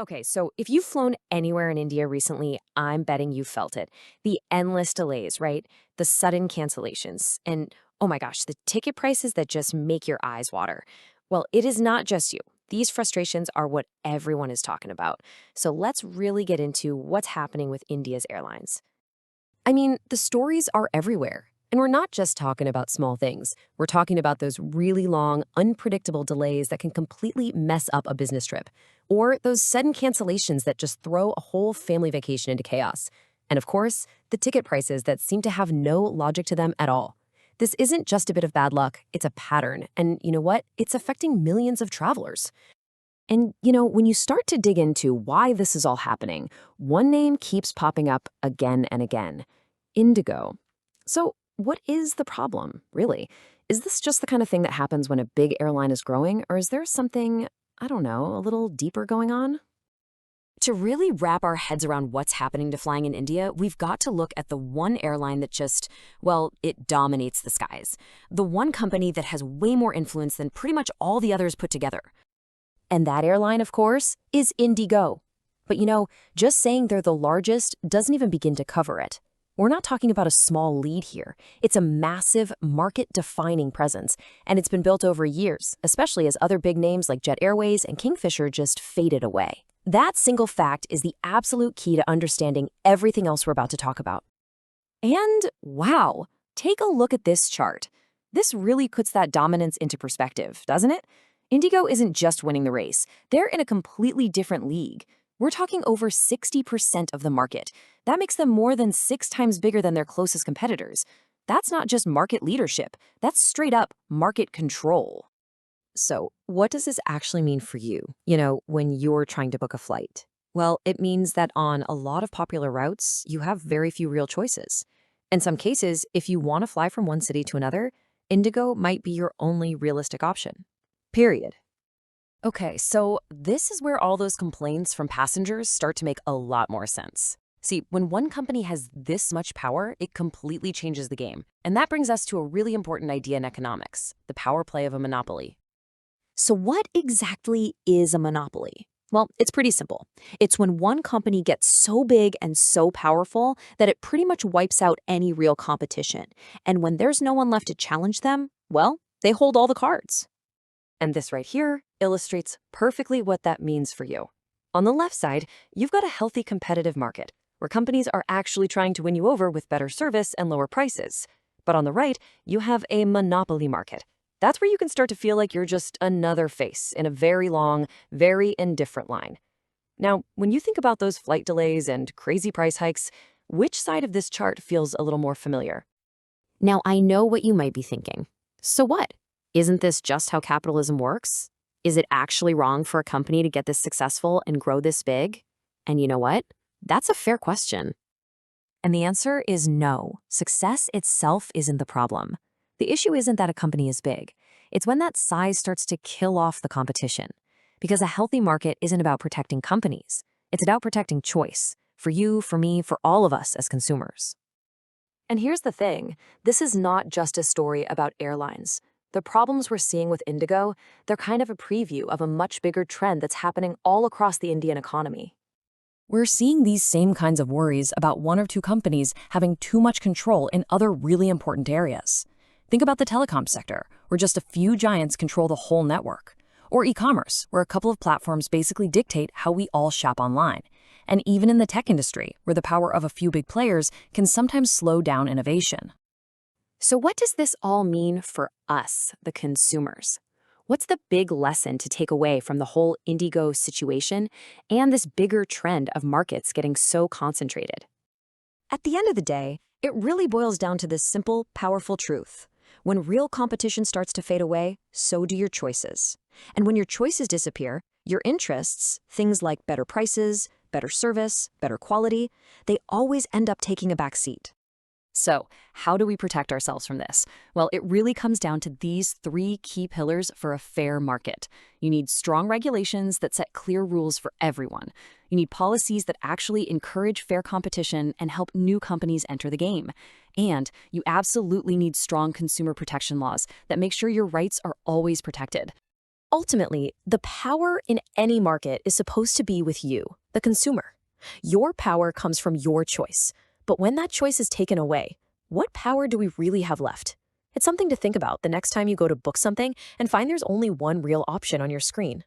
Okay, so if you've flown anywhere in India recently, I'm betting you felt it. The endless delays, right? The sudden cancellations, and oh my gosh, the ticket prices that just make your eyes water. Well, it is not just you. These frustrations are what everyone is talking about. So let's really get into what's happening with India's airlines. I mean, the stories are everywhere. And we're not just talking about small things. We're talking about those really long, unpredictable delays that can completely mess up a business trip, or those sudden cancellations that just throw a whole family vacation into chaos. And of course, the ticket prices that seem to have no logic to them at all. This isn't just a bit of bad luck, it's a pattern. And you know what? It's affecting millions of travelers. And, when you start to dig into why this is all happening, one name keeps popping up again and again: Indigo. So, what is the problem, really? Is this just the kind of thing that happens when a big airline is growing, or is there something, I don't know, a little deeper going on? To really wrap our heads around what's happening to flying in India, we've got to look at the one airline that just, well, it dominates the skies. The one company that has way more influence than pretty much all the others put together. And that airline, of course, is IndiGo. But just saying they're the largest doesn't even begin to cover it. We're not talking about a small lead here. It's a massive, market-defining presence, and it's been built over years, especially as other big names like Jet Airways and Kingfisher just faded away. That single fact is the absolute key to understanding everything else we're about to talk about. And wow, take a look at this chart. This really puts that dominance into perspective, doesn't it? Indigo isn't just winning the race. They're in a completely different league. We're talking over 60% of the market. That makes them more than 6 times bigger than their closest competitors. That's not just market leadership. That's straight up market control. So, what does this actually mean for you, when you're trying to book a flight? Well, it means that on a lot of popular routes, you have very few real choices. In some cases, if you want to fly from one city to another, Indigo might be your only realistic option. Period. Okay, so this is where all those complaints from passengers start to make a lot more sense. See, when one company has this much power, it completely changes the game. And that brings us to a really important idea in economics: the power play of a monopoly. So what exactly is a monopoly? Well, it's pretty simple. It's when one company gets so big and so powerful that it pretty much wipes out any real competition. And when there's no one left to challenge them, well, they hold all the cards. And this right here illustrates perfectly what that means for you. On the left side, you've got a healthy competitive market, where companies are actually trying to win you over with better service and lower prices. But on the right, you have a monopoly market. That's where you can start to feel like you're just another face in a very long, very indifferent line. Now, when you think about those flight delays and crazy price hikes, which side of this chart feels a little more familiar? Now, I know what you might be thinking. So what? Isn't this just how capitalism works? Is it actually wrong for a company to get this successful and grow this big? And you know what? That's a fair question. And the answer is no. Success itself isn't the problem. The issue isn't that a company is big. It's when that size starts to kill off the competition. Because a healthy market isn't about protecting companies. It's about protecting choice. For you, for me, for all of us as consumers. And here's the thing. This is not just a story about airlines. The problems we're seeing with Indigo, they're kind of a preview of a much bigger trend that's happening all across the Indian economy. We're seeing these same kinds of worries about one or two companies having too much control in other really important areas. Think about the telecom sector, where just a few giants control the whole network. Or e-commerce, where a couple of platforms basically dictate how we all shop online. And even in the tech industry, where the power of a few big players can sometimes slow down innovation. So what does this all mean for us, the consumers? What's the big lesson to take away from the whole Indigo situation and this bigger trend of markets getting so concentrated? At the end of the day, it really boils down to this simple, powerful truth. When real competition starts to fade away, so do your choices. And when your choices disappear, your interests, things like better prices, better service, better quality, they always end up taking a back seat. So, how do we protect ourselves from this? Well, it really comes down to these 3 key pillars for a fair market. You need strong regulations that set clear rules for everyone. You need policies that actually encourage fair competition and help new companies enter the game. And you absolutely need strong consumer protection laws that make sure your rights are always protected. Ultimately, the power in any market is supposed to be with you, the consumer. Your power comes from your choice. But when that choice is taken away, what power do we really have left? It's something to think about the next time you go to book something and find there's only one real option on your screen.